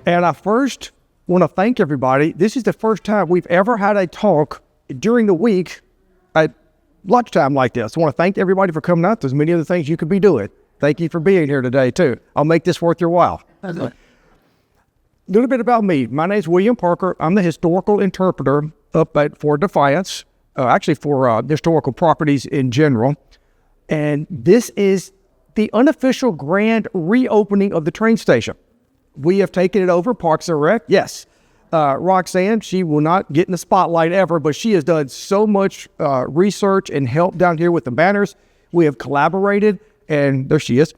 And I first want to thank everybody. This is the first time we've ever had a talk during the week at lunchtime like this. I want to thank everybody for coming out. There's many other things you could be doing. Thank you for being here today, too. I'll make this worth your while. A little bit about me. My name is William Parker. I'm the historical interpreter up at Fort Defiance, actually for historical properties in general. And this is the unofficial grand reopening of the train station. We have taken it over, Parks and Rec. Yes, Roxanne, she will not get in the spotlight ever, but she has done so much research and help down here with the banners. We have collaborated, and there she is.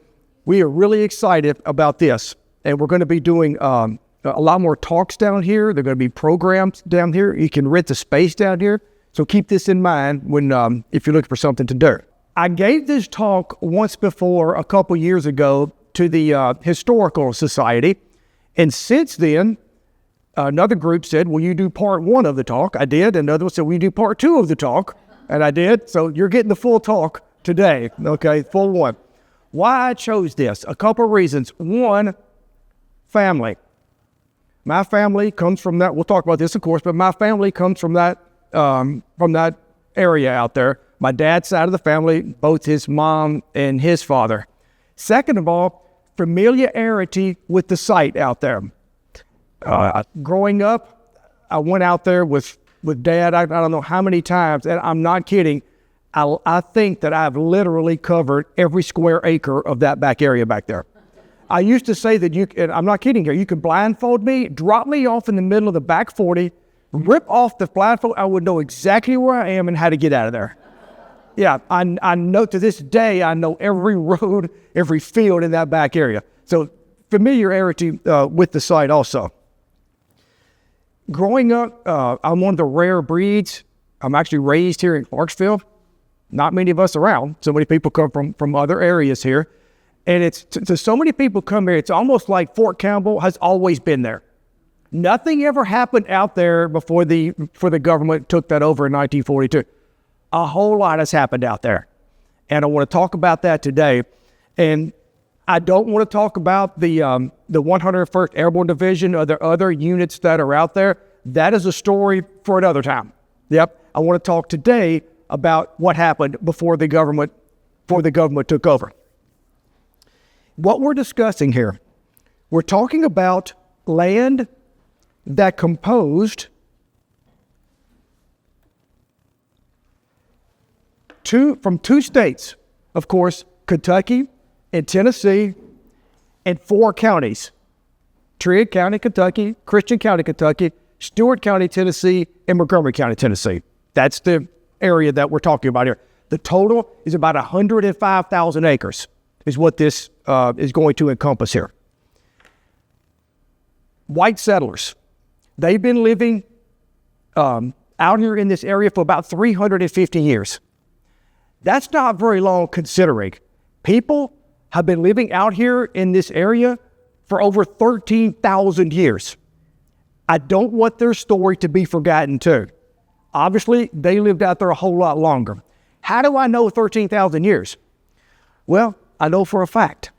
We are really excited about this, and we're going to be doing a lot more talks down here. There are going to be programs down here. You can rent the space down here, so keep this in mind when if you're looking for something to do. I gave this talk once before a couple years ago to the Historical Society, and since then, another group said, will you do part one of the talk? I did. Another one said, will you do part two of the talk? And I did. So you're getting the full talk today, okay, full one. Why I chose this? A couple of reasons. One, family. My family comes from that, we'll talk about this, of course, but my family comes from that area out there. My dad's side of the family, both his mom and his father. Second of all, familiarity with the site out there. Growing up, I went out there with Dad, I don't know how many times, and I'm not kidding. I think that I've literally covered every square acre of that back area back there. I used to say that and I'm not kidding here, you could blindfold me, drop me off in the middle of the back 40, rip off the blindfold, I would know exactly where I am and how to get out of there. Yeah, I know to this day, I know every road, every field in that back area. So familiarity with the site also. Growing up, I'm one of the rare breeds. I'm actually raised here in Clarksville. Not many of us around. So many people come from other areas here. And it's so many people come here, it's almost like Fort Campbell has always been there. Nothing ever happened out there before the government took that over in 1942. A whole lot has happened out there. And I want to talk about that today. And I don't want to talk about the 101st Airborne Division or the other units that are out there. That is a story for another time. Yep. I want to talk today about what happened before the government took over. What we're discussing here, we're talking about land that composed from two states, of course, Kentucky and Tennessee, and 4 counties, Trigg County, Kentucky, Christian County, Kentucky, Stewart County, Tennessee, and Montgomery County, Tennessee. That's the area that we're talking about here. The total is about 105,000 acres is what this is going to encompass here. White settlers, they've been living out here in this area for about 350 years. That's not very long considering. People have been living out here in this area for over 13,000 years. I don't want their story to be forgotten too. Obviously, they lived out there a whole lot longer. How do I know 13,000 years? Well, I know for a fact.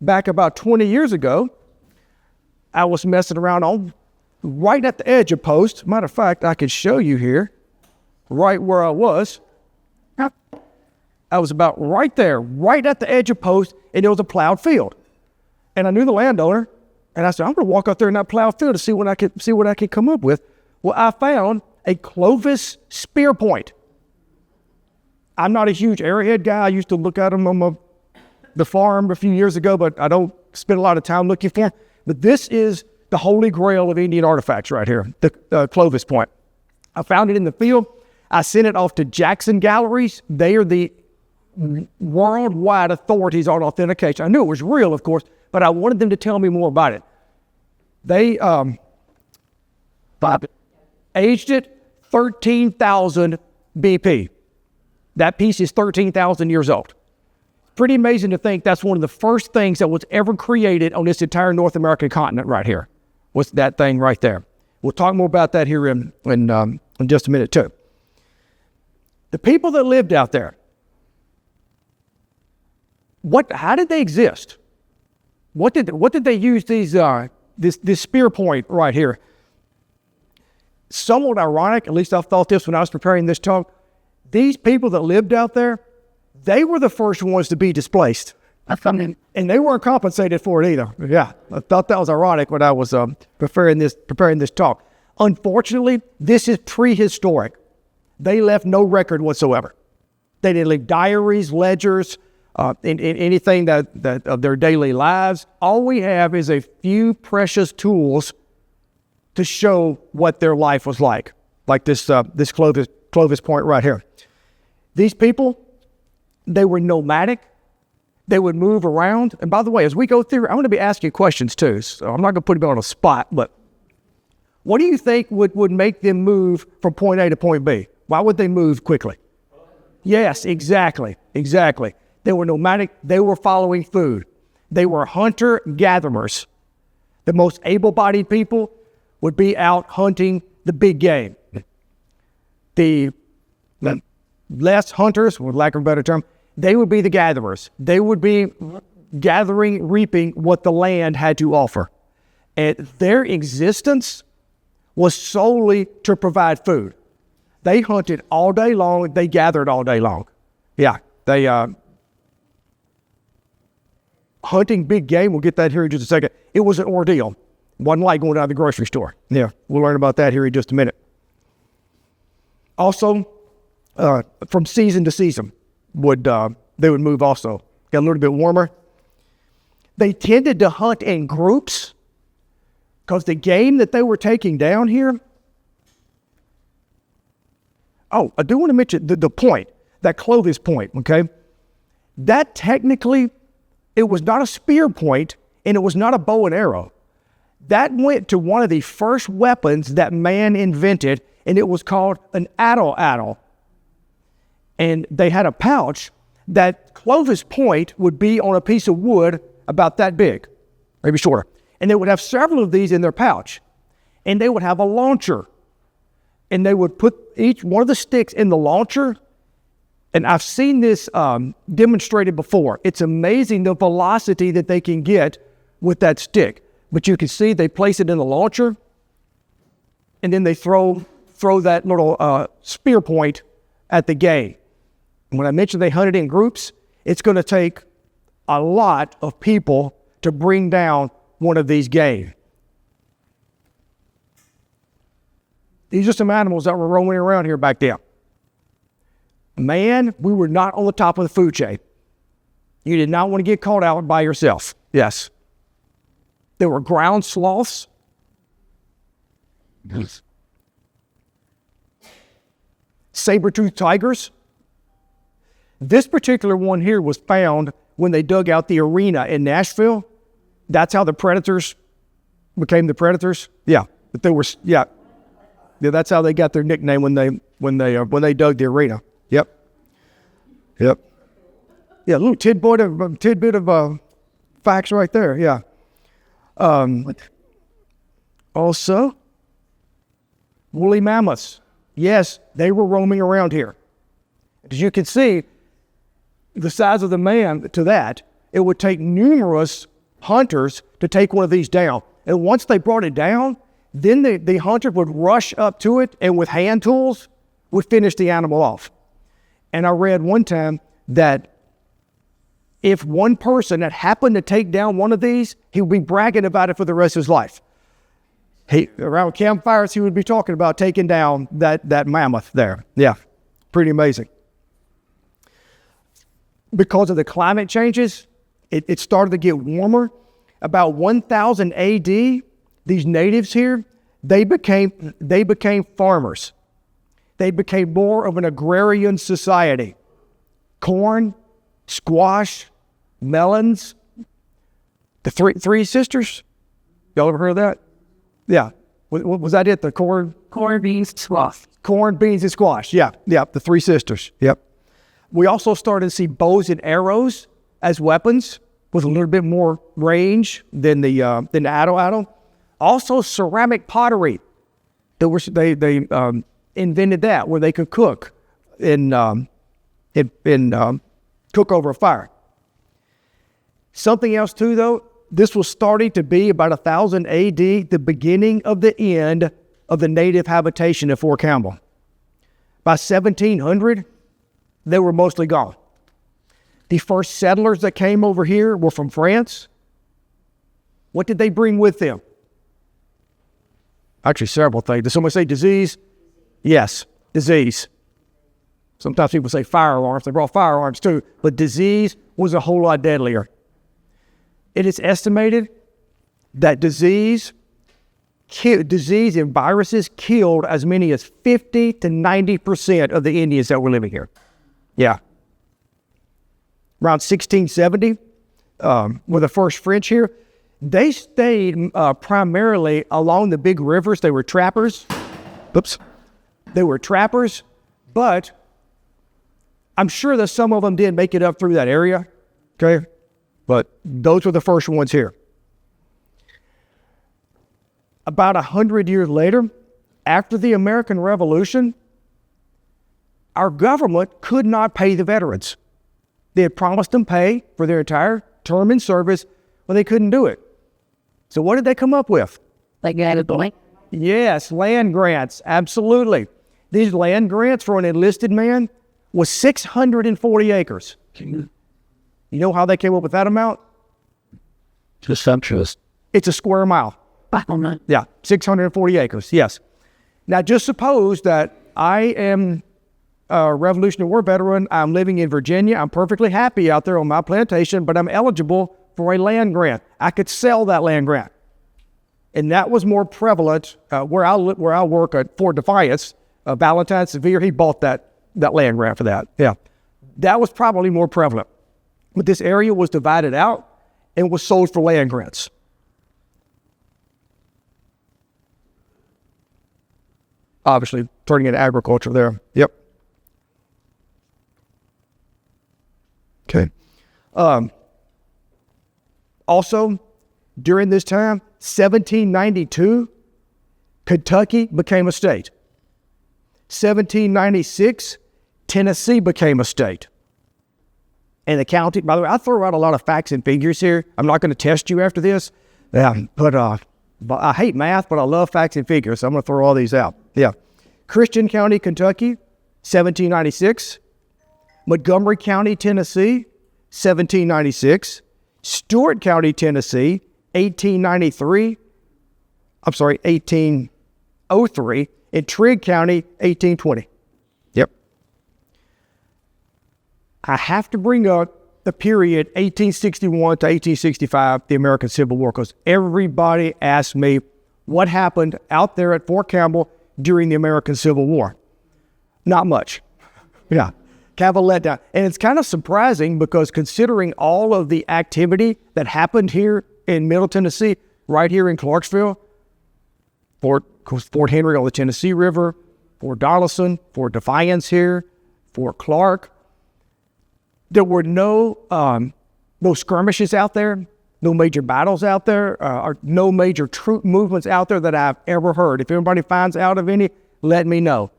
Back about 20 years ago, I was messing around right at the edge of post. Matter of fact, I could show you here, right where I was. I was about right there, right at the edge of post, and it was a plowed field. And I knew the landowner, and I said, I'm going to walk out there in that plowed field to see what I could come up with. Well, I found a Clovis spear point. I'm not a huge arrowhead guy. I used to look at them on the farm a few years ago, but I don't spend a lot of time looking for them. But this is the holy grail of Indian artifacts right here, the Clovis point. I found it in the field. I sent it off to Jackson Galleries. They are the worldwide authorities on authentication. I knew it was real, of course, but I wanted them to tell me more about it. They aged it 13,000 BP. That piece is 13,000 years old. Pretty amazing to think that's one of the first things that was ever created on this entire North American continent right here. Was that thing right there. We'll talk more about that here in just a minute too. The people that lived out there, how did they exist? What did they use these this spear point right here. Somewhat ironic, at least I thought this when I was preparing this talk. These people that lived out there, they were the first ones to be displaced. And they weren't compensated for it either. Yeah, I thought that was ironic when I was preparing this talk. Unfortunately, this is prehistoric. They left no record whatsoever. They didn't leave diaries, ledgers, in anything that of their daily lives. All we have is a few precious tools to show what their life was like this Clovis point right here. These people, they were nomadic. They would move around. And by the way, as we go through, I'm going to be asking questions too. So I'm not going to put them on a spot, but what do you think would make them move from point A to point B? Why would they move quickly? Yes, exactly. They were nomadic. They were following food. They were hunter-gatherers. The most able-bodied people would be out hunting the big game. The less hunters, for lack of a better term, they would be the gatherers. They would be gathering, reaping what the land had to offer. And their existence was solely to provide food. They hunted all day long. They gathered all day long. Yeah, they hunting big game. We'll get that here in just a second. It was an ordeal. Wasn't like going down to the grocery store. Yeah, we'll learn about that here in just a minute. Also, from season to season, they would move also. Got a little bit warmer. They tended to hunt in groups because the game that they were taking down here. Oh, I do want to mention the point, that Clovis point, okay? That technically, it was not a spear point and it was not a bow and arrow. That went to one of the first weapons that man invented, and it was called an addle. And they had a pouch that Clovis point would be on a piece of wood about that big, maybe shorter. And they would have several of these in their pouch. And they would have a launcher. And they would put each one of the sticks in the launcher. And I've seen this demonstrated before. It's amazing the velocity that they can get with that stick. But you can see they place it in the launcher. And then they throw that little spear point at the game. When I mentioned they hunted in groups, it's going to take a lot of people to bring down one of these game. These are some animals that were roaming around here back then. Man, we were not on the top of the food chain. You did not want to get caught out by yourself. Yes. There were ground sloths. Saber-toothed tigers. This particular one here was found when they dug out the arena in Nashville. That's how the predators became the predators. Yeah, but they were that's how they got their nickname when they dug the arena. Yep. Yeah, a little tidbit of facts right there. Yeah. Also, woolly mammoths. Yes, they were roaming around here. As you can see, the size of the man to that, it would take numerous hunters to take one of these down. And once they brought it down, then the hunter would rush up to it and with hand tools would finish the animal off. And I read one time that if one person had happened to take down one of these, he would be bragging about it for the rest of his life. Around campfires, he would be talking about taking down that mammoth there. Yeah, pretty amazing. Because of the climate changes, it started to get warmer. About 1000 AD, these natives here, they became farmers. They became more of an agrarian society. Corn, squash, melons. The three sisters. Y'all ever heard of that? Yeah. Was that it? The corn, beans, squash. Corn, beans, and squash. Yeah. The three sisters. Yep. We also started to see bows and arrows as weapons with a little bit more range than the addle. Also, ceramic pottery. They invented that where they could cook and cook over a fire. Something else too, though, this was starting to be about 1000 AD, the beginning of the end of the native habitation at Fort Campbell. By 1700, they were mostly gone. The first settlers that came over here were from France. What did they bring with them? Actually, several things. Did somebody say disease? Yes, disease. Sometimes people say firearms. They brought firearms too, but disease was a whole lot deadlier. It is estimated that disease and viruses killed as many as 50 to 90% of the Indians that were living here. Yeah. Around 1670, were the first French here. They stayed primarily along the big rivers. They were trappers. They were trappers, but I'm sure that some of them did make it up through that area, okay? But those were the first ones here. About 100 years later, after the American Revolution, our government could not pay the veterans. They had promised them pay for their entire term in service, but they couldn't do it. So what did they come up with? Like land? Yes, land grants, absolutely. These land grants for an enlisted man was 640 acres. You know how they came up with that amount? Just sumptuous. It's a square mile. Yeah, 640 acres, yes. Now just suppose that I am a Revolutionary War veteran. I'm living in Virginia. I'm perfectly happy out there on my plantation, but I'm eligible for a land grant. I could sell that land grant. And that was more prevalent where I work at Fort Defiance. Valentine Sevier, he bought that land grant for that. Yeah, that was probably more prevalent. But this area was divided out and was sold for land grants. Obviously, turning into agriculture there. Yep. Okay. Also, during this time, 1792, Kentucky became a state. 1796, Tennessee became a state. And the county, by the way, I throw out a lot of facts and figures here. I'm not going to test you after this. But I hate math, but I love facts and figures, so I'm going to throw all these out. Yeah. Christian County, Kentucky, 1796. Montgomery County, Tennessee, 1796. Stewart County, Tennessee, 1803. And Trigg County, 1820. Yep. I have to bring up the period 1861 to 1865, the American Civil War, because everybody asks me what happened out there at Fort Campbell during the American Civil War. Not much. Yeah. Kind of a letdown. And it's kind of surprising because considering all of the activity that happened here in Middle Tennessee, right here in Clarksville, Fort Henry on the Tennessee River, Fort Donelson, Fort Defiance here, Fort Clark. There were no skirmishes out there, no major battles out there, or no major troop movements out there that I've ever heard. If anybody finds out of any, let me know.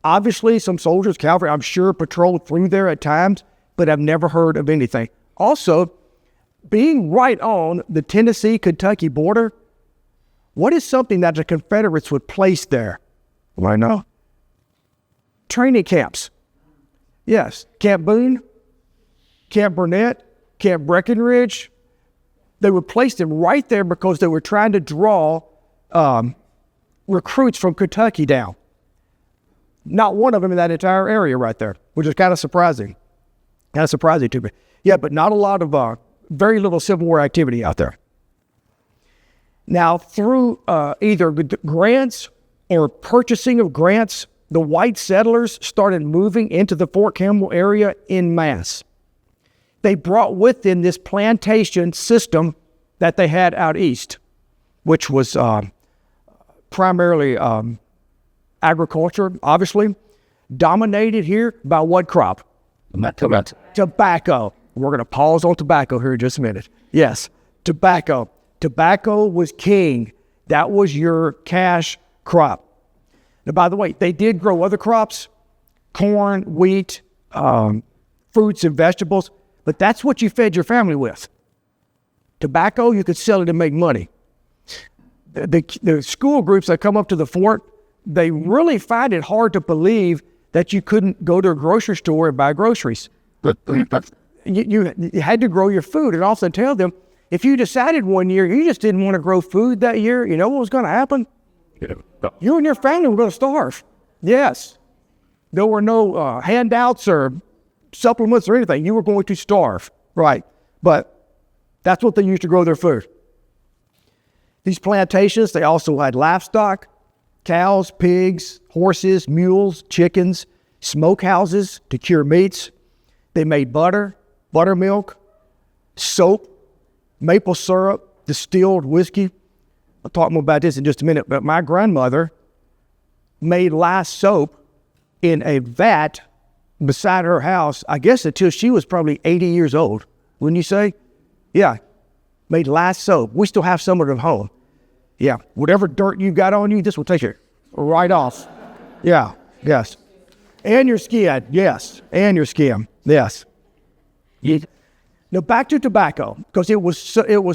Obviously, some soldiers, cavalry, I'm sure, patrolled through there at times, but I've never heard of anything. Also, being right on the Tennessee-Kentucky border, what is something that the Confederates would place there? Well, I know. Training camps. Yes. Camp Boone, Camp Burnett, Camp Breckinridge. They would place them right there because they were trying to draw recruits from Kentucky down. Not one of them in that entire area right there, which is kind of surprising. Kind of surprising to me. Yeah, but not a lot of, very little Civil War activity out there. Now, through either grants or purchasing of grants, the white settlers started moving into the Fort Campbell area en masse. They brought with them this plantation system that they had out east, which was primarily agriculture, obviously, dominated here by what crop? Tobacco. We're going to pause on tobacco here in just a minute. Yes, tobacco. Tobacco was king. That was your cash crop. Now, by the way, they did grow other crops, corn, wheat, fruits and vegetables, but that's what you fed your family with. Tobacco, you could sell it and make money. The school groups that come up to the fort, they really find it hard to believe that you couldn't go to a grocery store and buy groceries. You had to grow your food, and also tell them, if you decided one year you just didn't want to grow food that year, you know what was going to happen? You and your family were going to starve. Yes. There were no handouts or supplements or anything. You were going to starve. Right. But that's what they used to grow their food. These plantations, they also had livestock, cows, pigs, horses, mules, chickens, smokehouses to cure meats. They made butter, buttermilk, soap, maple syrup, distilled whiskey. I'll talk more about this in just a minute, but my grandmother made lye soap in a vat beside her house, I guess until she was probably 80 years old. Wouldn't you say? Yeah, made lye soap. We still have some of it at home. Yeah, whatever dirt you got on you, this will take it right off. Yeah, yes. And your skin, yes. And your skin, yes. Now back to tobacco, because it was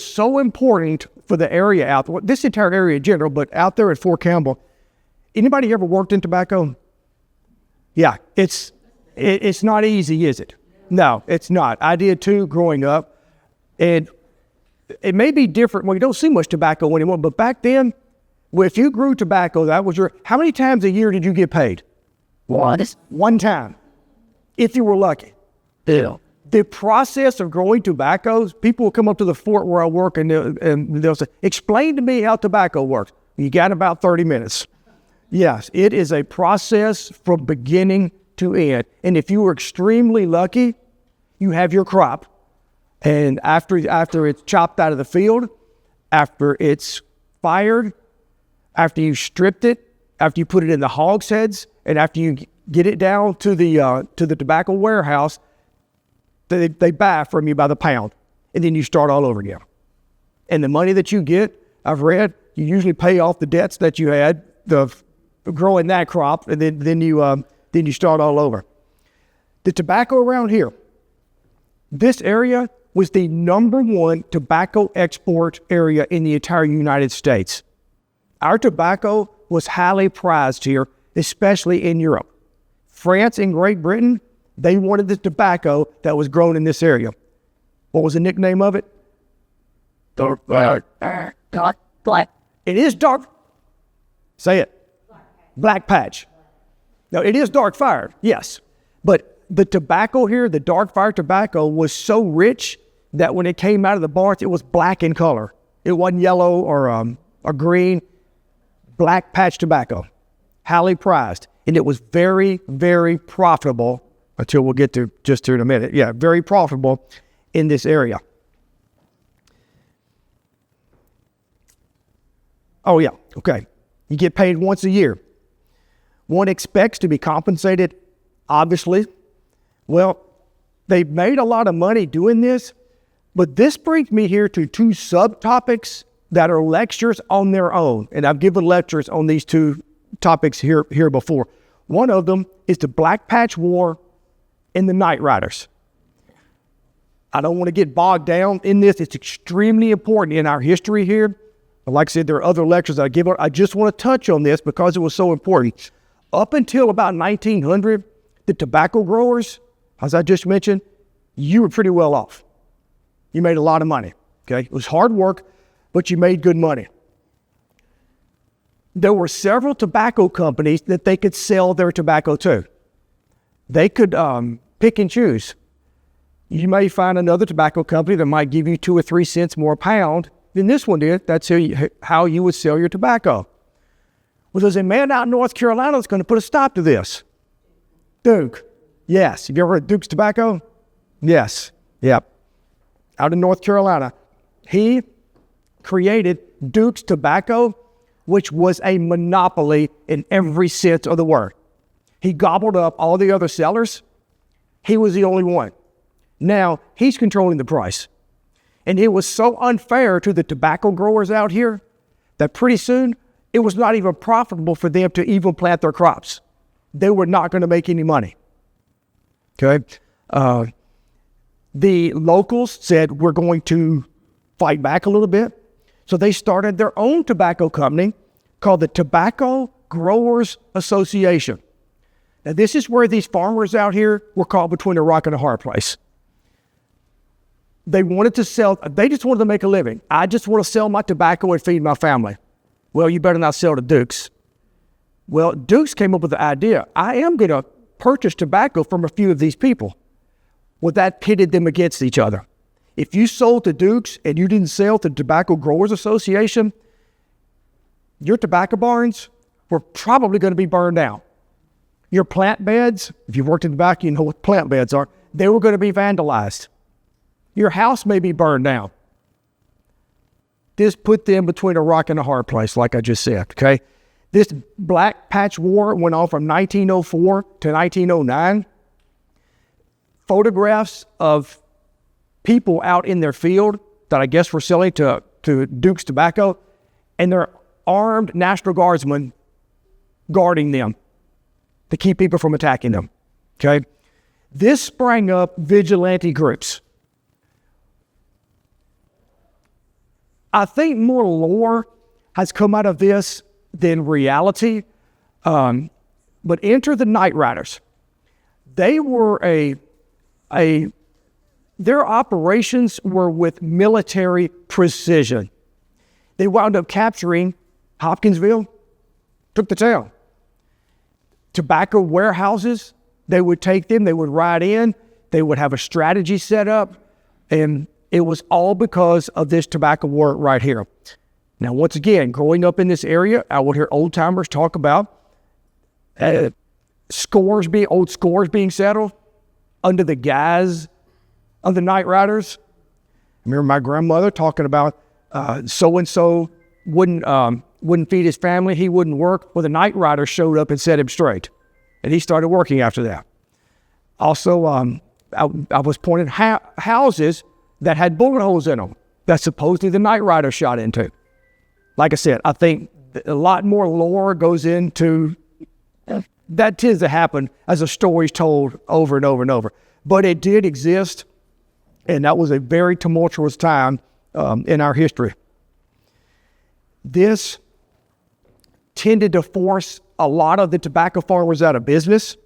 so important for the area out there, this entire area in general, but out there at Fort Campbell. Anybody ever worked in tobacco? Yeah, it's not easy, is it? No, it's not. I did too growing up. And it may be different. Well, you don't see much tobacco anymore, but back then, if you grew tobacco, that was how many times a year did you get paid? One time, if you were lucky. Yeah. The process of growing tobacco, people will come up to the fort where I work and they'll say, explain to me how tobacco works. You got about 30 minutes. Yes, it is a process from beginning to end. And if you were extremely lucky, you have your crop. And after it's chopped out of the field, after it's fired, after you stripped it, after you put it in the hogsheads, and after you get it down to the tobacco warehouse, they buy from you by the pound, and then you start all over again. And the money that you get, I've read, you usually pay off the debts that you had growing that crop, and then you start all over. The tobacco around here, this area was the #1 tobacco export area in the entire United States. Our tobacco was highly prized here, especially in Europe. France and Great Britain, they wanted the tobacco that was grown in this area. What was the nickname of it? Dark black. It is dark. Say it. Black patch. Now, it is dark fired, yes. But the tobacco here, the dark fire tobacco, was so rich that when it came out of the barns, it was black in color. It wasn't yellow or green. Black patch tobacco, highly prized. And it was very, very profitable, until we'll get to just here in a minute. Yeah, very profitable in this area. Oh, yeah, okay. You get paid once a year. One expects to be compensated, obviously. Well, they made a lot of money doing this, but this brings me here to two subtopics that are lectures on their own. And I've given lectures on these two topics here before. One of them is the Black Patch War and the Night Riders. I don't want to get bogged down in this. It's extremely important in our history here. But like I said, there are other lectures I give. I just want to touch on this because it was so important. Up until about 1900, the tobacco growers, as I just mentioned, you were pretty well off. You made a lot of money, okay? It was hard work, but you made good money. There were several tobacco companies that they could sell their tobacco to. They could pick and choose. You may find another tobacco company that might give you 2 or 3 cents more a pound than this one did. That's how you would sell your tobacco. Well, there's a man out in North Carolina that's going to put a stop to this. Duke. Yes. Have you ever heard of Duke's Tobacco? Yes. Yep. Out in North Carolina. He created Duke's Tobacco, which was a monopoly in every sense of the word. He gobbled up all the other sellers. He was the only one. Now, he's controlling the price. And it was so unfair to the tobacco growers out here that pretty soon it was not even profitable for them to even plant their crops. They were not going to make any money. Okay? The locals said, we're going to fight back a little bit. So they started their own tobacco company called the Tobacco Growers Association. Now, this is where these farmers out here were caught between a rock and a hard place. They wanted to sell, they just wanted to make a living. I just want to sell my tobacco and feed my family. Well, you better not sell to Dukes. Well, Dukes came up with the idea, I am going to purchase tobacco from a few of these people. Well, that pitted them against each other. If you sold to Dukes and you didn't sell to the Tobacco Growers Association, your tobacco barns were probably going to be burned down. Your plant beds, if you've worked in tobacco, you know what plant beds are, they were going to be vandalized. Your house may be burned down. This put them between a rock and a hard place, like I just said, okay? This Black Patch War went on from 1904 to 1909. Photographs of people out in their field that I guess were selling to Duke's Tobacco, and they're armed National Guardsmen guarding them to keep people from attacking them, okay? This sprang up vigilante groups. I think more lore has come out of this than reality, but enter the Night Riders. They were their operations were with military precision. They wound up capturing Hopkinsville, took the town. Tobacco warehouses, they would take them, they would ride in, they would have a strategy set up, and it was all because of this tobacco war right here. Now, once again, growing up in this area, I would hear old timers talk about old scores being settled under the guise of the Night Riders. I remember my grandmother talking about so-and-so wouldn't feed his family, he wouldn't work. Well, the Night Rider showed up and set him straight, and he started working after that. Also, I was pointing houses that had bullet holes in them that supposedly the Night Rider shot into. Like I said, I think a lot more lore goes into that. Tends to happen as the story's told over and over and over. But it did exist, and that was a very tumultuous time in our history. This tended to force a lot of the tobacco farmers out of business.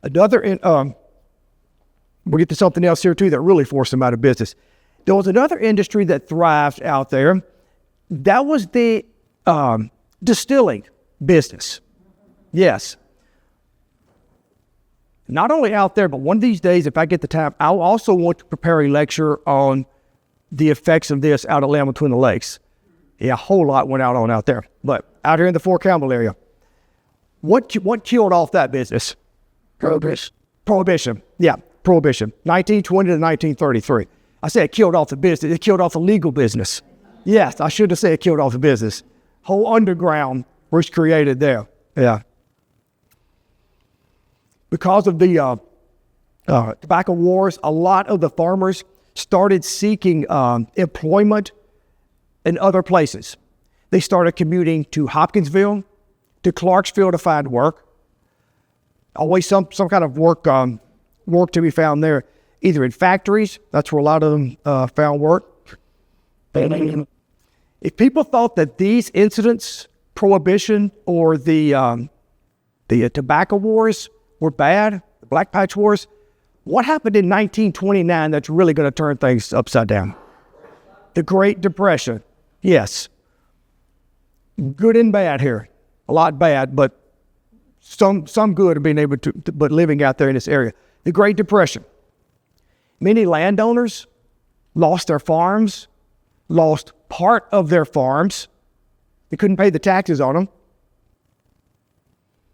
We'll get to something else here too that really forced them out of business. There was another industry that thrived out there. That was the distilling business. Yes. Not only out there, but one of these days, if I get the time, I'll also want to prepare a lecture on the effects of this out at Land Between the Lakes. Yeah, a whole lot went on out there. But out here in the Fort Campbell area, what killed off that business? Prohibition. Yeah, Prohibition. 1920 to 1933. I said it killed off the business. It killed off the legal business. Yes, I should have said it killed off the business. Whole underground was created there. Yeah. Because of the tobacco wars, a lot of the farmers started seeking employment in other places. They started commuting to Hopkinsville, to Clarksville to find work. Always some kind of work to be found there, either in factories. That's where a lot of them found work. If people thought that these incidents, Prohibition or the tobacco wars were bad, the Black Patch Wars, what happened in 1929 that's really going to turn things upside down? The Great Depression. Yes. Good and bad here. A lot bad, but some good of being able to, but living out there in this area. The Great Depression. Many landowners lost their farms, lost part of their farms. They couldn't pay the taxes on them.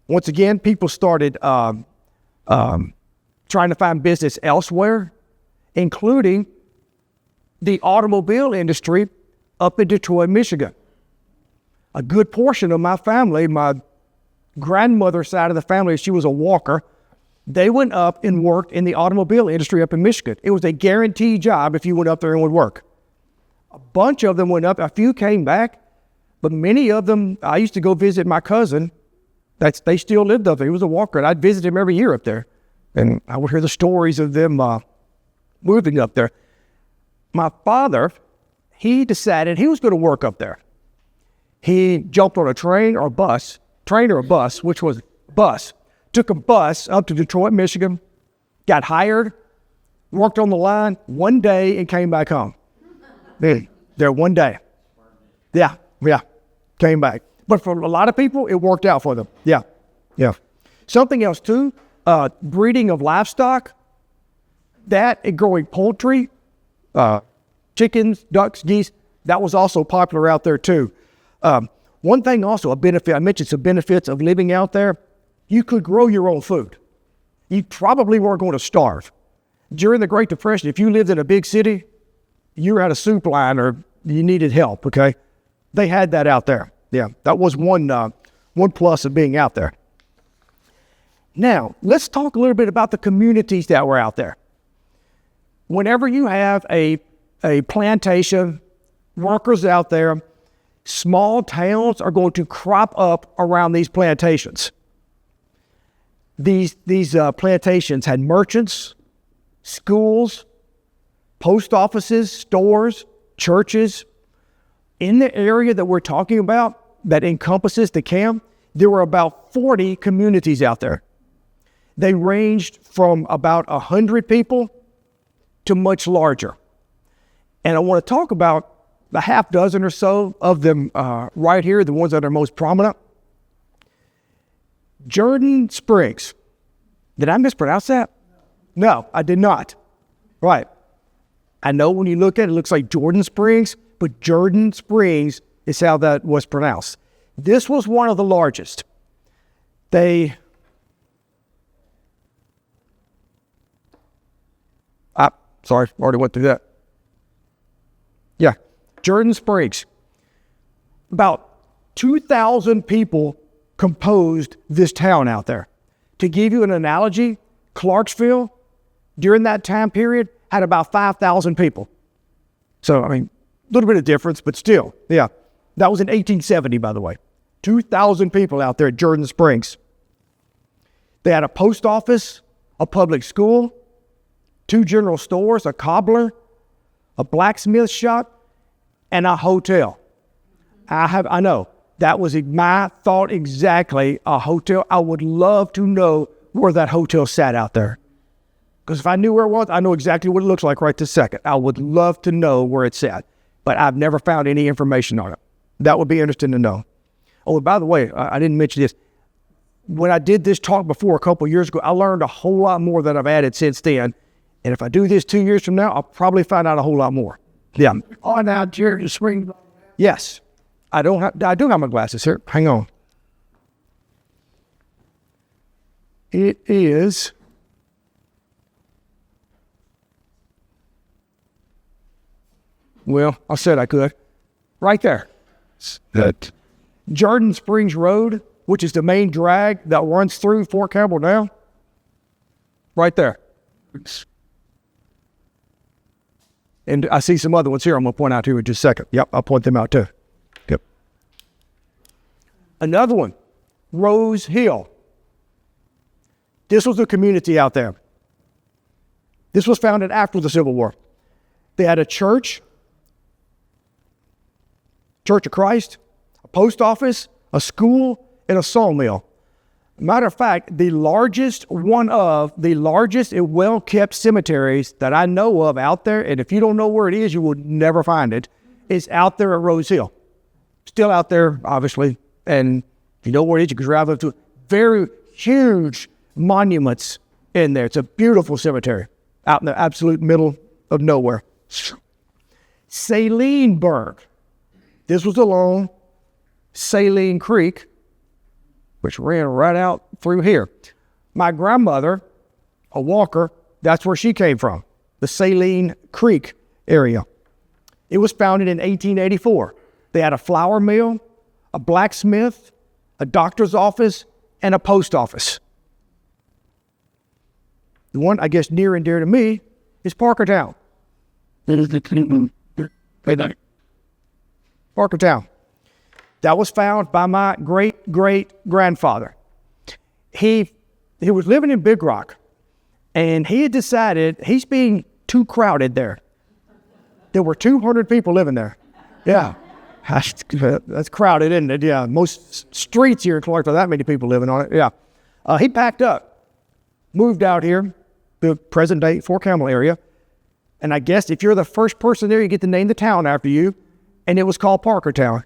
Once again, people started trying to find business elsewhere, including the automobile industry up in Detroit, Michigan. A good portion of my family, my grandmother's side of the family, she was a walker. They went up and worked in the automobile industry up in Michigan. It was a guaranteed job if you went up there and would work. A bunch of them went up. A few came back, but many of them, I used to go visit my cousin. They still lived up there. He was a walker, and I'd visit him every year up there. And I would hear the stories of them moving up there. My father, he decided he was going to work up there. He jumped on a train or a bus, which was bus, took a bus up to Detroit, Michigan, got hired, worked on the line one day and came back home. There one day. Yeah, came back. But for a lot of people, it worked out for them. Yeah. Something else too, breeding of livestock, that and growing poultry, chickens, ducks, geese, that was also popular out there too. One thing also, a benefit, I mentioned some benefits of living out there, you could grow your own food. You probably weren't going to starve. During the Great Depression, if you lived in a big city, you were at a soup line or you needed help, okay? They had that out there. Yeah, that was one plus of being out there. Now, let's talk a little bit about the communities that were out there. Whenever you have a plantation, workers out there, small towns are going to crop up around these plantations. These plantations had merchants, schools, post offices, stores, churches. In the area that we're talking about, that encompasses the camp, there were about 40 communities out there. They ranged from about 100 people to much larger. And I want to talk about the half dozen or so of them right here, the ones that are most prominent. Jordan Springs. Did I mispronounce that? No, I did not. Right. I know when you look at it, it looks like Jordan Springs, but Jordan Springs is how that was pronounced. This was one of the largest. Sorry, already went through that. Yeah, Jordan Springs. About 2,000 people composed this town out there. To give you an analogy, Clarksville, during that time period, had about 5,000 people. So, I mean, a little bit of difference, but still, yeah. That was in 1870, by the way. 2,000 people out there at Jordan Springs. They had a post office, a public school, 2 general stores, a cobbler, a blacksmith shop, and a hotel. I know, that was my thought exactly, a hotel. I would love to know where that hotel sat out there. Because if I knew where it was, I know exactly what it looks like right this second. I would love to know where it's at, but I've never found any information on it. That would be interesting to know. Oh, and by the way, I didn't mention this. When I did this talk before a couple of years ago, I learned a whole lot more that I've added since then. And if I do this 2 years from now, I'll probably find out a whole lot more. Yeah. On out Jordan Springs. Yes. I do have my glasses here. Hang on. It is... Well, I said I could. Right there. That Jordan Springs Road, which is the main drag that runs through Fort Campbell now. Right there. And I see some other ones here I'm going to point out to you in just a second. Yep, I'll point them out too. Yep. Another one, Rose Hill. This was a community out there. This was founded after the Civil War. They had a Church of Christ, a post office, a school, and a sawmill. Matter of fact, one of the largest and well-kept cemeteries that I know of out there, and if you don't know where it is, you will never find it, is out there at Rose Hill. Still out there, obviously, and if you know where it is, you can drive up to it. Very huge monuments in there. It's a beautiful cemetery out in the absolute middle of nowhere. Salinburg. This was along Saline Creek, which ran right out through here. My grandmother, a Walker, that's where she came from, the Saline Creek area. It was founded in 1884. They had a flour mill, a blacksmith, a doctor's office, and a post office. The one, I guess, near and dear to me is Parkertown. Parkertown. That was founded by my great-great-grandfather. He was living in Big Rock, and he had decided he's being too crowded there. There were 200 people living there. Yeah. That's crowded, isn't it? Yeah. Most streets here in Clarksville, that many people living on it. Yeah. He packed up, moved out here, the present day Fort Campbell area. And I guess if you're the first person there, you get to name the town after you. And it was called Parkertown.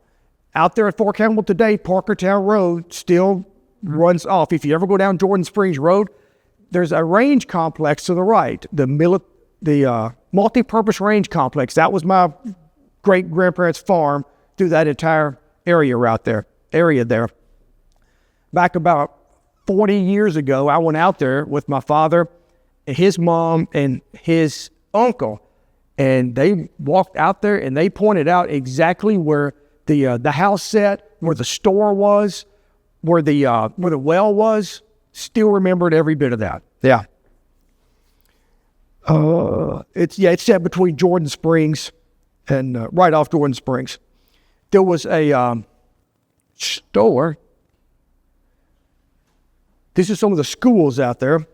Out there at Fort Campbell today, Parkertown Road still runs off. If you ever go down Jordan Springs Road, there's a range complex to the right, the multi-purpose range complex. That was my great-grandparents' farm through that entire area there. Back about 40 years ago, I went out there with my father, his mom, and his uncle, and they walked out there and they pointed out exactly where the house sat, where the store was, where the well was. Still remembered every bit of that. Yeah. It's set between Jordan Springs and right off Jordan Springs. There was a store. This is some of the schools out there.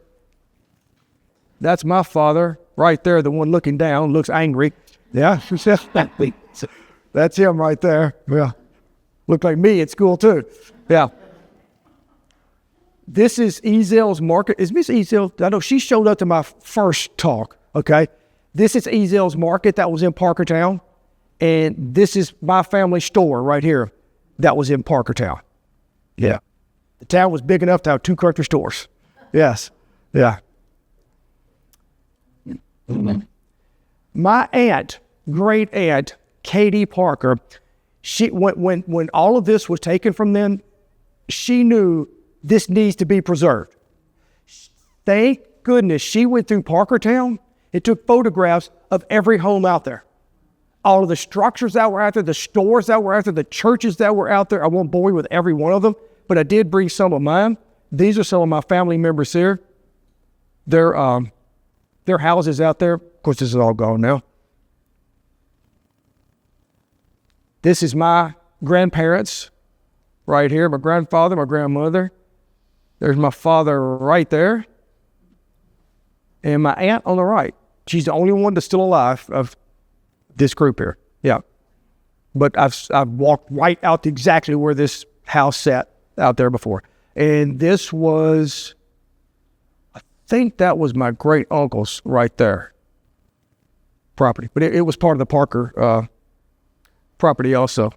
That's my father right there, the one looking down, looks angry. Yeah, that's him right there. Yeah, looked like me at school too. Yeah. This is Ezel's Market. Is Miss Ezel? I know she showed up to my first talk. Okay, this is Ezel's Market that was in Parkertown, and this is my family store right here that was in Parkertown. Yeah, the town was big enough to have 2 country stores. Yes, yeah. My aunt, great aunt, Katie Parker, she when all of this was taken from them, she knew this needs to be preserved. Thank goodness she went through Parkertown and took photographs of every home out there. All of the structures that were out there, the stores that were out there, the churches that were out there. I won't bore you with every one of them, but I did bring some of mine. These are some of my family members here. Their houses out there. Of course, this is all gone now. This is my grandparents right here, my grandfather, my grandmother. There's my father right there. And my aunt on the right. She's the only one that's still alive of this group here. Yeah. But I've walked right out to exactly where this house sat out there before. And this was, I think that was my great uncle's right there property. But it was part of the Parker property also.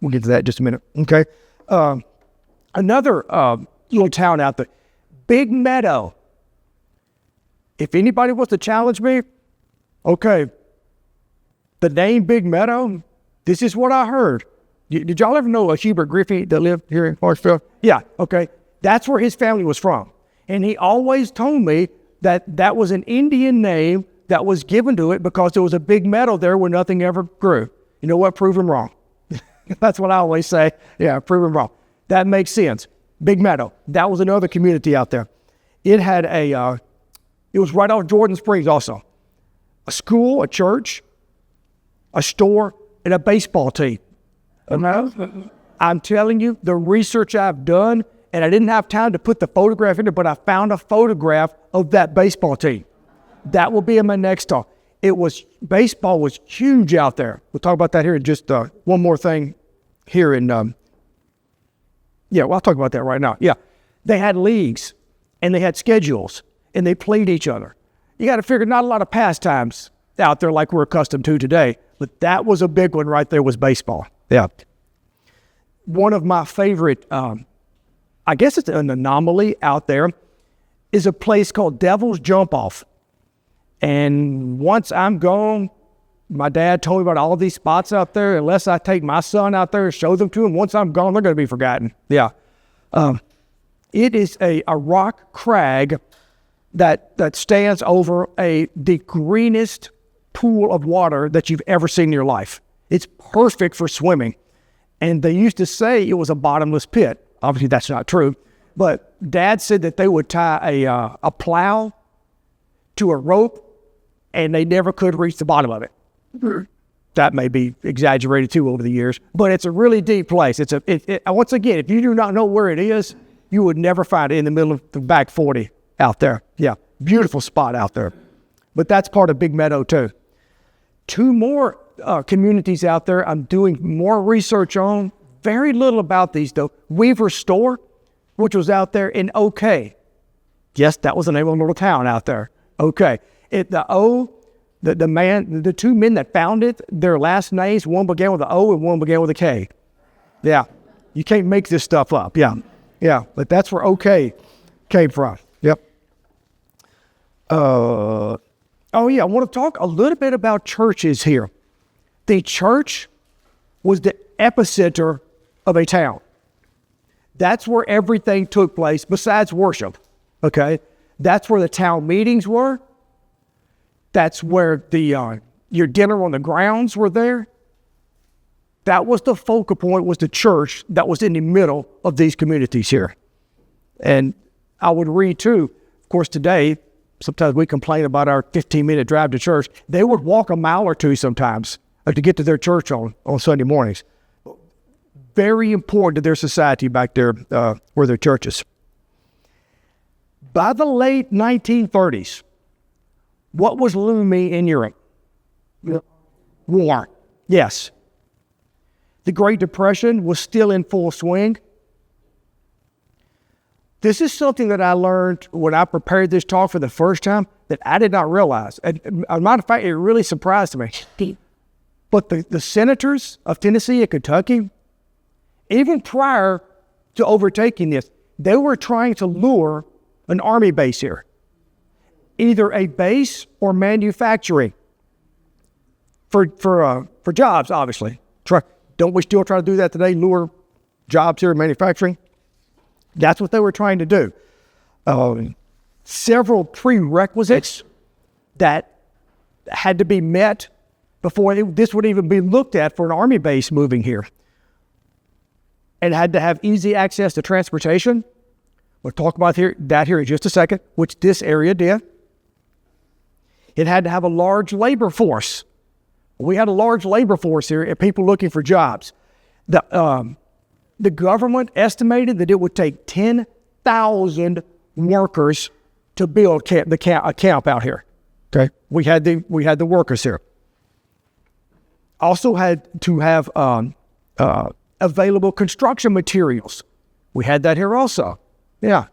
We'll get to that in just a minute. Okay. Another little town out there, Big Meadow. If anybody wants to challenge me, okay, the name Big Meadow, this is what I heard. Did y'all ever know a Hubert Griffey that lived here in Clarksville? Yeah, okay. That's where his family was from. And he always told me that that was an Indian name that was given to it because there was a big meadow there where nothing ever grew. You know what? Prove him wrong. That's what I always say. Yeah, prove him wrong. That makes sense. Big Meadow. That was another community out there. It had it was right off Jordan Springs also. A school, a church, a store, and a baseball team. I'm telling you, the research I've done, and I didn't have time to put the photograph in there, but I found a photograph of that baseball team. That will be in my next talk. Baseball was huge out there. We'll talk about that here in just one more thing here in, I'll talk about that right now. Yeah, they had leagues, and they had schedules, and they played each other. You got to figure not a lot of pastimes out there like we're accustomed to today, but that was a big one right there was baseball. Yeah. One of my favorite, I guess it's an anomaly out there, is a place called Devil's Jump Off. And once I'm gone, my dad told me about all these spots out there. Unless I take my son out there and show them to him, once I'm gone, they're going to be forgotten. Yeah. It is a rock crag that stands over the greenest pool of water that you've ever seen in your life. It's perfect for swimming. And they used to say it was a bottomless pit. Obviously, that's not true. But Dad said that they would tie a plow to a rope, and they never could reach the bottom of it. That may be exaggerated too over the years, but it's a really deep place. Once again, if you do not know where it is, you would never find it in the middle of the back 40 out there. Yeah, beautiful spot out there. But that's part of Big Meadow too. 2 more communities out there I'm doing more research on. Very little about these though. Weaver Store, which was out there in OK. Yes, that was the name of a little town out there. OK. The 2 men that found it, their last names, one began with an O and one began with a K. Yeah. You can't make this stuff up. Yeah. Yeah. But that's where OK came from. Yep. I want to talk a little bit about churches here. The church was the epicenter of a town. That's where everything took place besides worship. Okay? That's where the town meetings were. That's where your dinner on the grounds were there. That was the focal point, was the church that was in the middle of these communities here. And I would read too, of course today, sometimes we complain about our 15-minute drive to church. They would walk a mile or two sometimes to get to their church on Sunday mornings. Very important to their society back there were their churches. By the late 1930s, what was looming in Europe? War. Yes. The Great Depression was still in full swing. This is something that I learned when I prepared this talk for the first time that I did not realize. As a matter of fact, it really surprised me. But the senators of Tennessee and Kentucky, even prior to overtaking this, they were trying to lure an army base here. Either a base or manufacturing for jobs, obviously. Don't we still try to do that today, lure jobs here in manufacturing? That's what they were trying to do. Several prerequisites that had to be met before this would even be looked at for an army base moving here. It had to have easy access to transportation. We'll talk about that here in just a second, which this area did. It had to have a large labor force. We had a large labor force here and people looking for jobs. The government estimated that it would take 10,000 workers to build a camp out here. Okay, we had the workers here. Also had to have available construction materials. We had that here also. Yeah.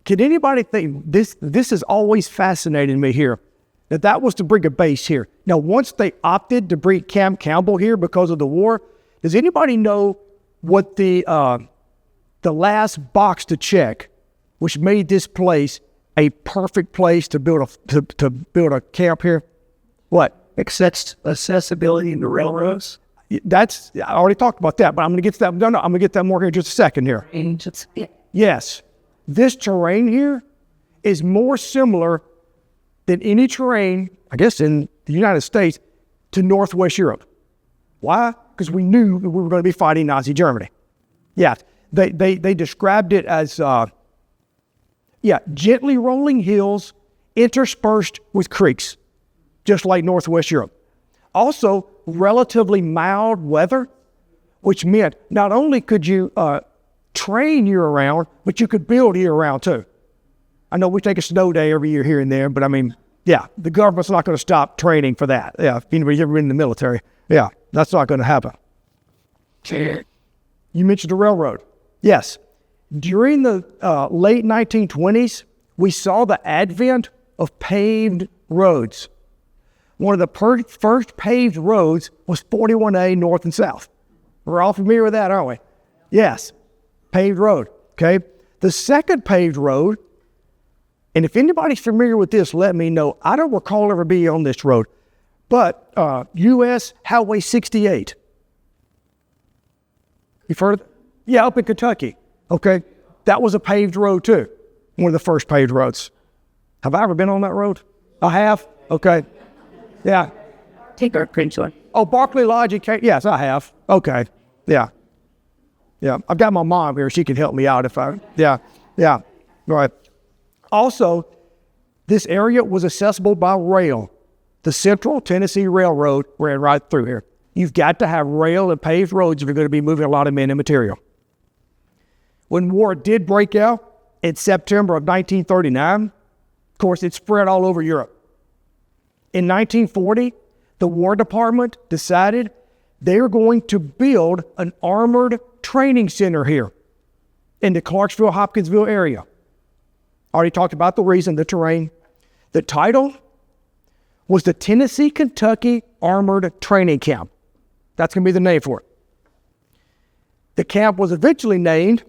Can anybody think this has always fascinated me here, that was to bring a base here. Now, once they opted to bring Camp Campbell here because of the war, does anybody know what the last box to check, which made this place a perfect place to build a camp here? What? Accessibility in the railroads. I already talked about that, but I'm going to get to that. No, I'm going to get that more here in just a second here. Yes, this terrain here is more similar than any terrain, I guess, in the United States to Northwest Europe. Why? Because we knew we were going to be fighting Nazi Germany. Yeah, they described it as, gently rolling hills interspersed with creeks, just like Northwest Europe. Also, relatively mild weather, which meant not only could you train year-round, but you could build year-round too. I know we take a snow day every year here and there, but I mean, yeah, the government's not going to stop training for that. Yeah, if anybody's ever been in the military, yeah, that's not going to happen. You mentioned the railroad. Yes, during the late 1920s, we saw the advent of paved roads. One of the first paved roads was 41A north and south. We're all familiar with that, aren't we? Yes, paved road, okay? The second paved road, and if anybody's familiar with this, let me know. I don't recall ever being on this road, but U.S. Highway 68. You've heard of it? Yeah, up in Kentucky, okay? That was a paved road too, one of the first paved roads. Have I ever been on that road? I have? Okay. Yeah. Take our print one. Oh, Barclay Lodge, yes, I have. Okay. Yeah. Yeah. I've got my mom here. She can help me out if yeah. All right. Also, this area was accessible by rail. The Central Tennessee Railroad ran right through here. You've got to have rail and paved roads if you're going to be moving a lot of men and material. When war did break out in September of 1939, of course, it spread all over Europe. In 1940, the War Department decided they're going to build an armored training center here in the Clarksville, Hopkinsville area. Already talked about the reason, the terrain. The title was the Tennessee, Kentucky Armored Training Camp. That's going to be the name for it. The camp was eventually named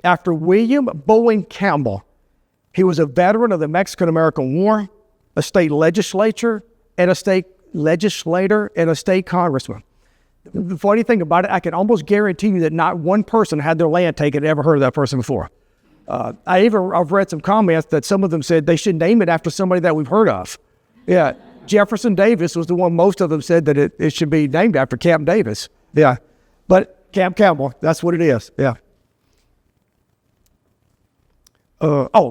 after William Bowen Campbell. He was a veteran of the Mexican-American War, a state legislator, and a state congressman. The funny thing about it, I can almost guarantee you that not one person had their land taken ever heard of that person before. I've read some comments that some of them said they should name it after somebody that we've heard of. Yeah, Jefferson Davis was the one most of them said that it should be named after Camp Davis. Yeah, but Camp Campbell, that's what it is. Yeah.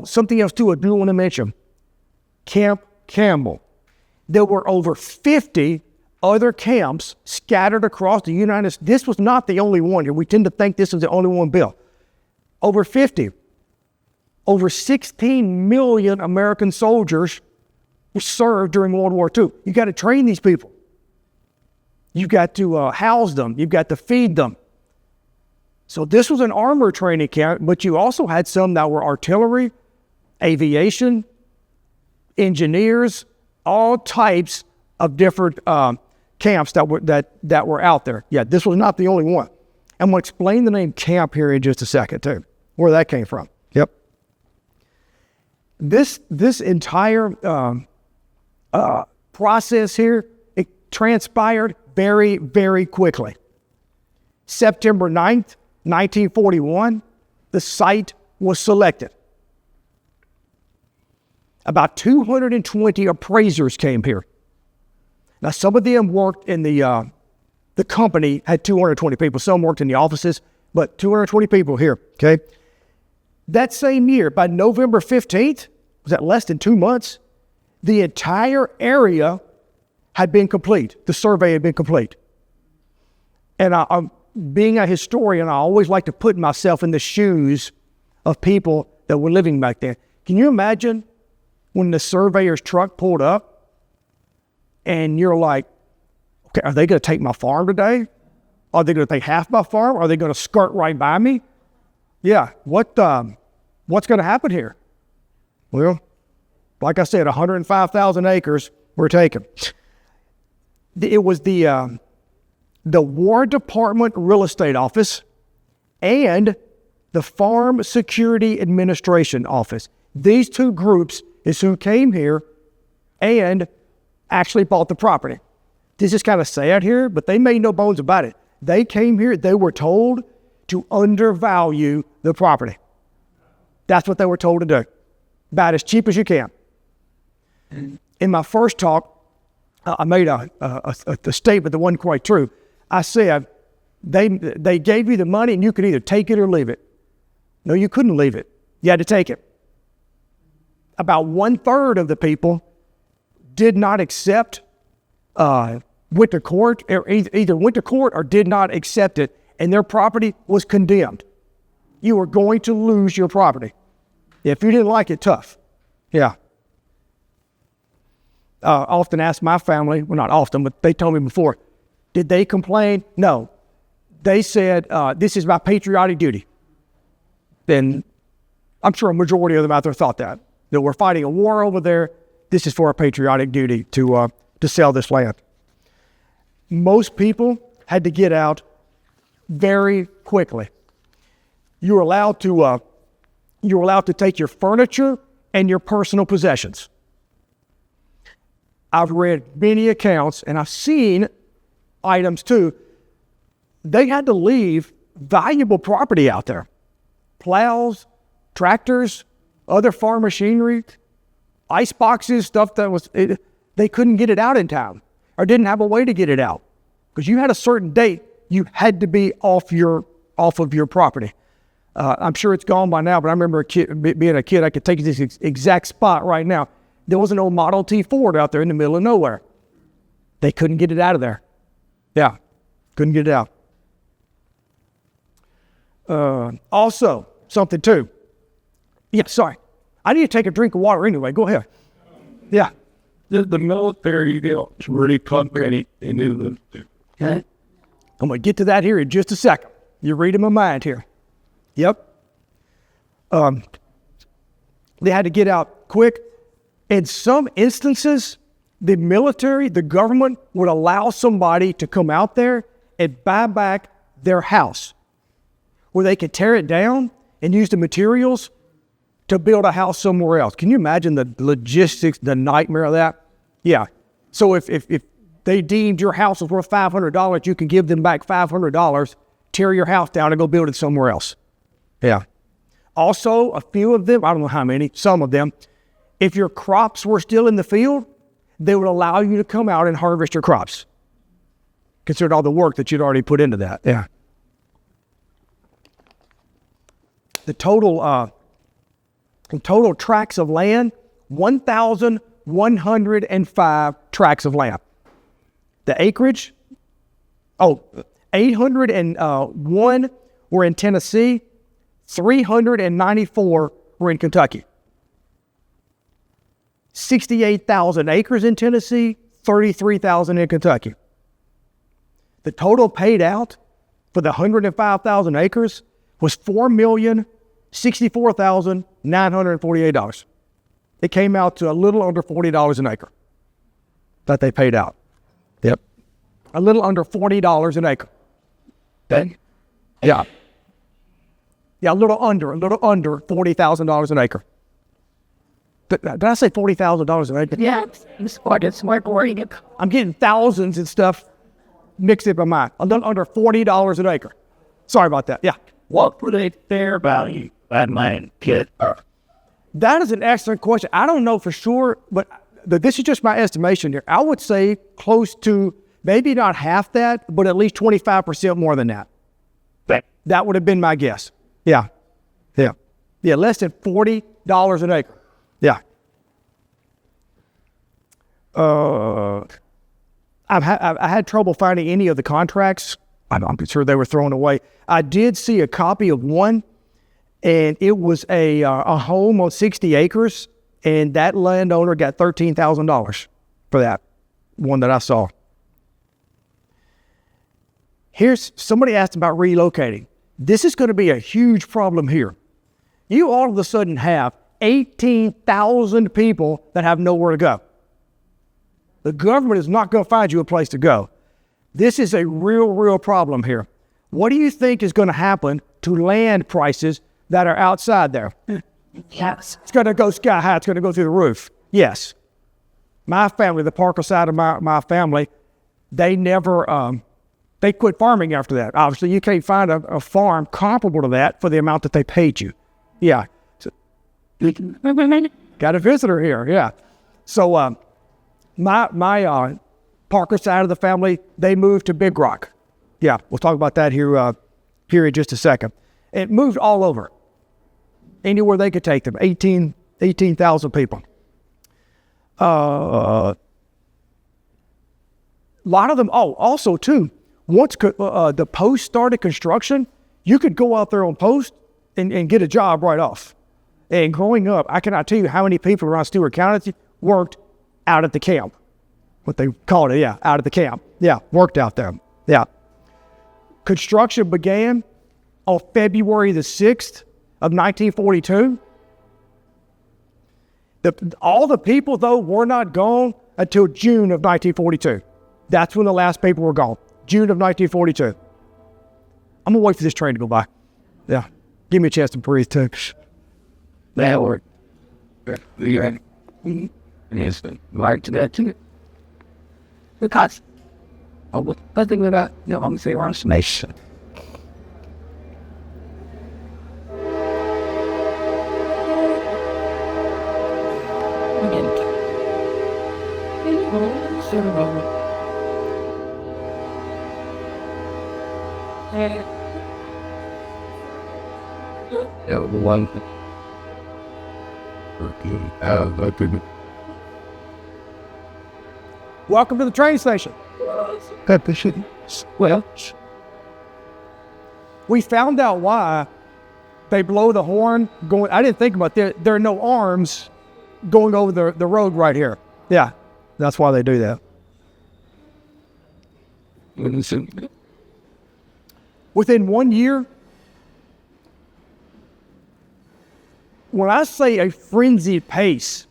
Something else too I do want to mention. Camp Campbell. There were over 50 other camps scattered across the United States. This was not the only one here. We tend to think this was the only one built. Over 50. Over 16 million American soldiers were served during World War II. You got to train these people. You've got to house them. You've got to feed them. So this was an armor training camp, but you also had some that were artillery, aviation, engineers, all types of different camps that were out there. Yeah, this was not the only one. I'm going to explain the name camp here in just a second too, where that came from. Yep. This entire process here, it transpired very, very quickly. September 9th, 1941, the site was selected. About 220 appraisers came here. Now, some of them worked in the company had 220 people. Some worked in the offices, but 220 people here, okay? That same year, by November 15th, was that less than 2 months, the entire area had been complete. The survey had been complete. And I'm being a historian, I always like to put myself in the shoes of people that were living back then. Can you imagine when the surveyor's truck pulled up and you're like, okay, are they going to take my farm today? Are they going to take half my farm? Are they going to skirt right by me? Yeah, what's going to happen here? Well, like I said, 105,000 acres were taken. It was the War Department Real Estate Office and the Farm Security Administration Office. These two groups is who came here and actually bought the property. This is kind of sad here, but they made no bones about it. They came here, they were told to undervalue the property. That's what they were told to do. About as cheap as you can. In my first talk, I made a statement that wasn't quite true. I said, they gave you the money and you could either take it or leave it. No, you couldn't leave it. You had to take it. About 1/3 of the people did not accept, went to court, or either went to court or did not accept it, and their property was condemned. You were going to lose your property. If you didn't like it, tough. Yeah. I often ask my family, well, not often, but they told me before, did they complain? No. They said, this is my patriotic duty. Then I'm sure a majority of them out there thought that we're fighting a war over there. This is for our patriotic duty to sell this land. Most people had to get out very quickly. You were allowed to take your furniture and your personal possessions. I've read many accounts, and I've seen items too. They had to leave valuable property out there. Plows, tractors, other farm machinery, ice boxes, stuff that they couldn't get it out in time or didn't have a way to get it out. Because you had a certain date, you had to be off of your property. I'm sure it's gone by now, but I remember being a kid, I could take this exact spot right now. There was an old Model T Ford out there in the middle of nowhere. They couldn't get it out of there. Yeah, couldn't get it out. Also, something too. Yeah, sorry. I need to take a drink of water anyway. Go ahead. Yeah. The military deal is really complicated. They knew the okay. I'm going to get to that here in just a second. You're reading my mind here. Yep. They had to get out quick. In some instances, the military, the government would allow somebody to come out there and buy back their house, where they could tear it down and use the materials to build a house somewhere else. Can you imagine the logistics, the nightmare of that? Yeah. So if they deemed your house was worth $500, you can give them back $500, tear your house down and go build it somewhere else. Yeah. Also, a few of them, I don't know how many, some of them, if your crops were still in the field, they would allow you to come out and harvest your crops, considering all the work that you'd already put into that. Yeah. The total tracts of land, 1,105 tracts of land. The acreage, 801 were in Tennessee, 394 were in Kentucky. 68,000 acres in Tennessee, 33,000 in Kentucky. The total paid out for the 105,000 acres was $4,064,948. It came out to a little under $40 an acre that they paid out. Yep. A little under $40 an acre. Okay. Yeah. Yeah, a little under $40,000 an acre. Did I say $40,000 an acre? Yeah, it's smart boring. I'm getting thousands and stuff mixed in my mind. A little under $40 an acre. Sorry about that. Yeah. What would a fair value that land get? That is an excellent question. I don't know for sure, but this is just my estimation here. I would say close to maybe not half that, but at least 25% more than that. That would have been my guess. Yeah. Yeah. Yeah, less than $40 an acre. Yeah. I had trouble finding any of the contracts. I'm sure they were thrown away. I did see a copy of one, and it was a home on 60 acres, and that landowner got $13,000 for that one that I saw. Here's somebody asked about relocating. This is going to be a huge problem here. You all of a sudden have 18,000 people that have nowhere to go. The government is not going to find you a place to go. This is a real problem here. What do you think is going to happen to land prices that are outside there? Yes. It's going to go sky high. It's going to go through the roof. Yes. My family, the Parker side of my family, they never, they quit farming after that. Obviously, you can't find a farm comparable to that for the amount that they paid you. Yeah. So, got a visitor here. Yeah. So my Parker side of the family, they moved to Big Rock. Yeah, we'll talk about that here in just a second. It moved all over, anywhere they could take them. 18,000 people. A lot of them. Oh, also too. Once the post started construction, you could go out there on post and get a job right off. And growing up, I cannot tell you how many people around Stewart County worked out at the camp. What they called it, yeah, out at the camp. Yeah, worked out there. Yeah. Construction began on February the 6th of 1942. All the people, though, were not gone until June of 1942. That's when the last people were gone. June of 1942. I'm going to wait for this train to go by. Yeah. Give me a chance to breathe, too. That worked. Yes, like to that too. Because I was thinking about, I'm saying on nation. One. Welcome to the train station. Well, we found out why they blow the horn going. I didn't think about that. There are no arms going over the road right here. Yeah. That's why they do that. Within 1 year, when I say a frenzied pace,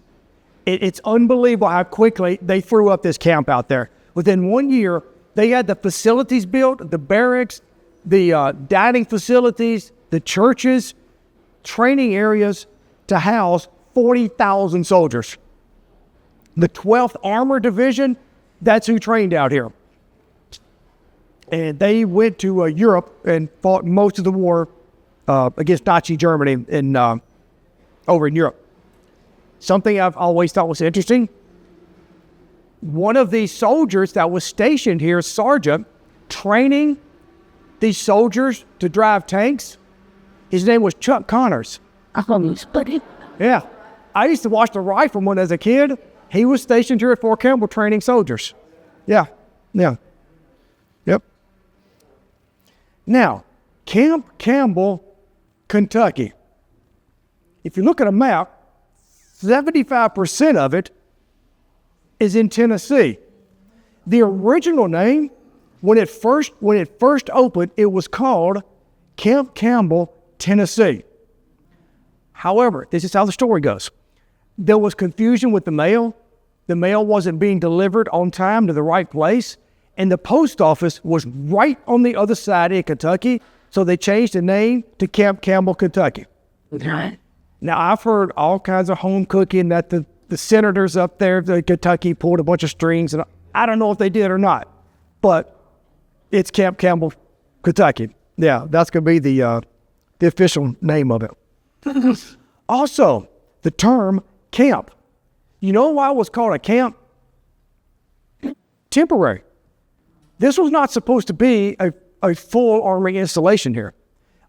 it's unbelievable how quickly they threw up this camp out there. Within 1 year, they had the facilities built, the barracks, the dining facilities, the churches, training areas to house 40,000 soldiers. The 12th Armored Division, that's who trained out here. And they went to Europe and fought most of the war against Nazi Germany over in Europe. Something I've always thought was interesting, one of these soldiers that was stationed here, sergeant, training these soldiers to drive tanks, his name was Chuck Connors. Yeah. I used to watch the Rifleman as a kid. He was stationed here at Fort Campbell training soldiers. Yeah. Yep. Now, Camp Campbell, Kentucky. If you look at a map, 75% of it is in Tennessee. The original name, when it first opened, it was called Camp Campbell, Tennessee. However, this is how the story goes. There was confusion with the mail. The mail wasn't being delivered on time to the right place, and the post office was right on the other side in Kentucky, so they changed the name to Camp Campbell, Kentucky. Now, I've heard all kinds of home cooking that the senators up there in Kentucky pulled a bunch of strings, and I don't know if they did or not, but it's Camp Campbell, Kentucky. Yeah, that's going to be the official name of it. Also, the term camp. You know why it was called a camp? Temporary. This was not supposed to be a full army installation here.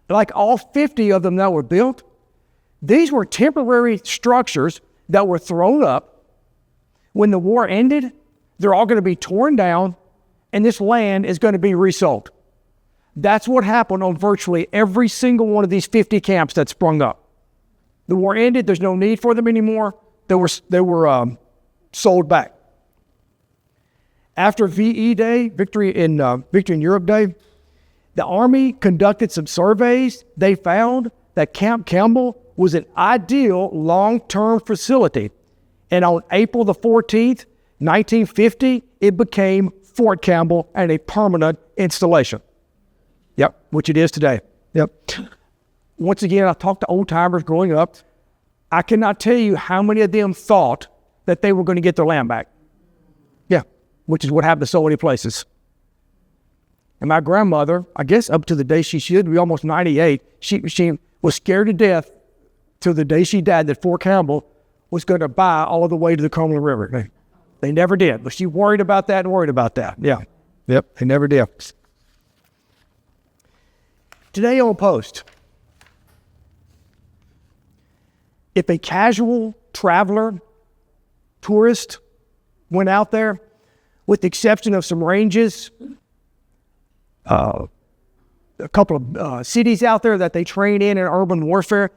Like all 50 of them that were built, these were temporary structures that were thrown up. When the war ended, they're all going to be torn down, and this land is going to be resold. That's what happened on virtually every single one of these 50 camps that sprung up. The war ended. There's no need for them anymore. They were sold back. After VE Day, Victory in Europe Day, the Army conducted some surveys. They found that Camp Campbell was an ideal long-term facility. And on April the 14th, 1950, it became Fort Campbell and a permanent installation. Yep, which it is today. Yep. Once again, I talked to old-timers growing up. I cannot tell you how many of them thought that they were going to get their land back. Yeah, which is what happened to so many places. And my grandmother, I guess up to the day she should be almost 98, she was scared to death till the day she died that Fort Campbell was going to buy all the way to the Cumberland River. They never did, but she worried about that and worried about that. Yeah, yep, they never did. Today on Post, if a casual traveler, tourist, went out there, with the exception of some ranges, a couple of cities out there that they train in urban warfare,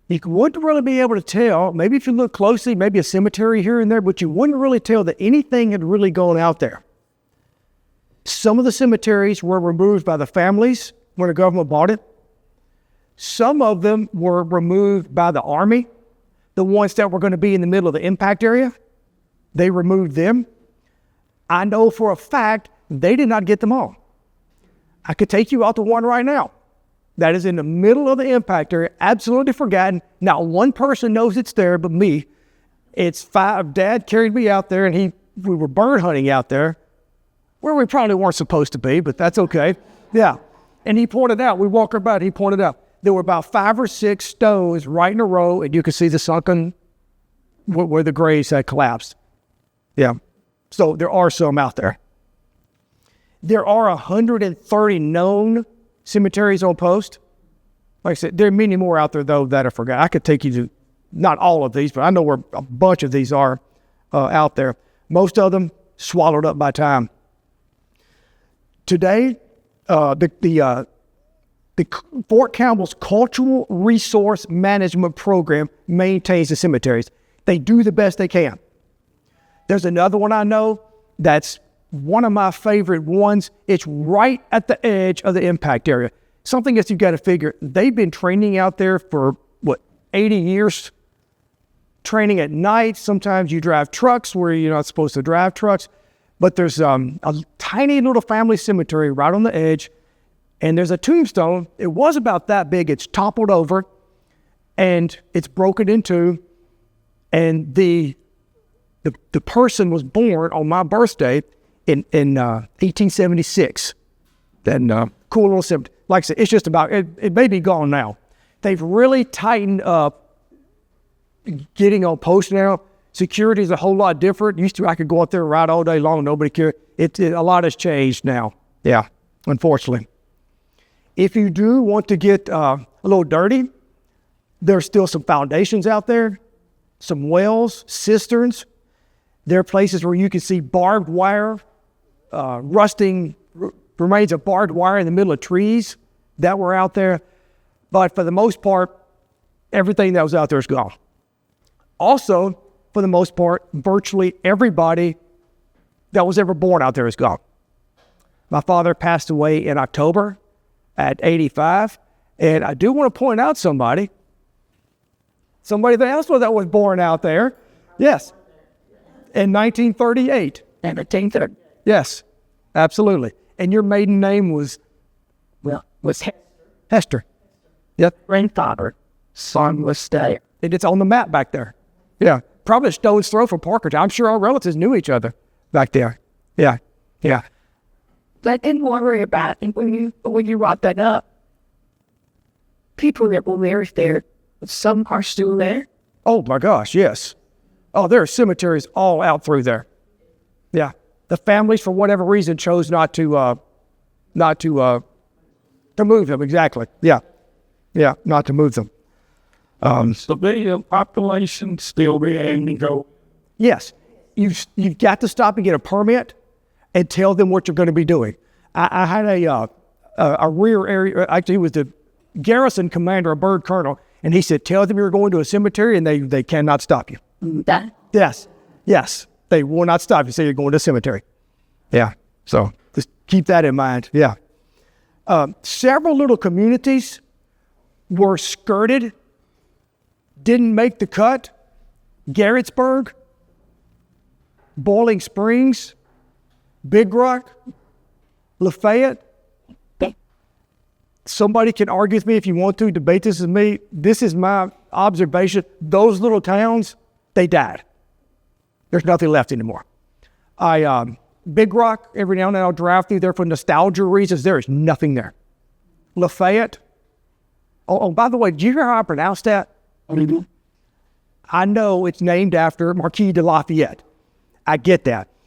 you wouldn't really be able to tell, maybe if you look closely, maybe a cemetery here and there, but you wouldn't really tell that anything had really gone out there. Some of the cemeteries were removed by the families when the government bought it. Some of them were removed by the Army. The ones that were going to be in the middle of the impact area, they removed them. I know for a fact they did not get them all. I could take you out to one right now that is in the middle of the impact area, absolutely forgotten. Not one person knows it's there but me. Dad carried me out there, and we were bird hunting out there where we probably weren't supposed to be, but that's okay. Yeah. And he pointed out, we walked about, he pointed out, there were about 5 or 6 stones right in a row, and you could see the sunken, where the graves had collapsed. Yeah. So there are some out there. There are 130 known cemeteries on Post. Like I said, there are many more out there, though, that I forgot. I could take you to, not all of these, but I know where a bunch of these are out there. Most of them swallowed up by time. Today, the Fort Campbell's Cultural Resource Management Program maintains the cemeteries. They do the best they can. There's another one I know that's one of my favorite ones. It's right at the edge of the impact area. Something else you've got to figure, they've been training out there for, 80 years? Training at night. Sometimes you drive trucks where you're not supposed to drive trucks. But there's a tiny little family cemetery right on the edge. And there's a tombstone. It was about that big. It's toppled over. And it's broken in two. And the person was born on my birthday in 1876. Then cool little cemetery. Like I said, it's just about, it may be gone now. They've really tightened up getting on post now. Security is a whole lot different. Used to, I could go out there and ride all day long. Nobody cared. A lot has changed now. Yeah, unfortunately. If you do want to get a little dirty, there's still some foundations out there, some wells, cisterns. There are places where you can see barbed wire, rusting remains of barbed wire in the middle of trees that were out there. But for the most part, everything that was out there is gone. Also, for the most part, virtually everybody that was ever born out there is gone. My father passed away in October at 85. And I do want to point out somebody that else that was born out there. Yes. In 1938. And 1930. Yes, absolutely. And your maiden name was? Was Hester. Yep. grandfather. Son was there. And it's on the map back there. Yeah. Probably a stone's throw from Parker. I'm sure our relatives knew each other back there. Yeah. Yeah. But didn't worry about it when you brought that up. People that were there, some are still there. Oh my gosh, yes. Oh, there are cemeteries all out through there. Yeah. The families, for whatever reason, chose not to move them. Exactly. Yeah. Yeah, not to move them. Civilian population still being to go. Yes. You've got to stop and get a permit and tell them what you're going to be doing. I had a rear area, actually he was the garrison commander, a bird colonel, and he said, tell them you're going to a cemetery and they cannot stop you. That? Yes. They will not stop you. Say you're going to a cemetery. Yeah. So just keep that in mind. Yeah. Several little communities were skirted, didn't make the cut. Garrettsburg, Boiling Springs, Big Rock, Lafayette. Somebody can argue with me if you want to, debate this with me. This is my observation. Those little towns, they died. There's nothing left anymore. Big Rock, every now and then I'll drive through there for nostalgia reasons. There is nothing there. Lafayette. Oh, by the way, did you hear how I pronounced that? Mm-hmm. I know it's named after Marquis de Lafayette. I get that.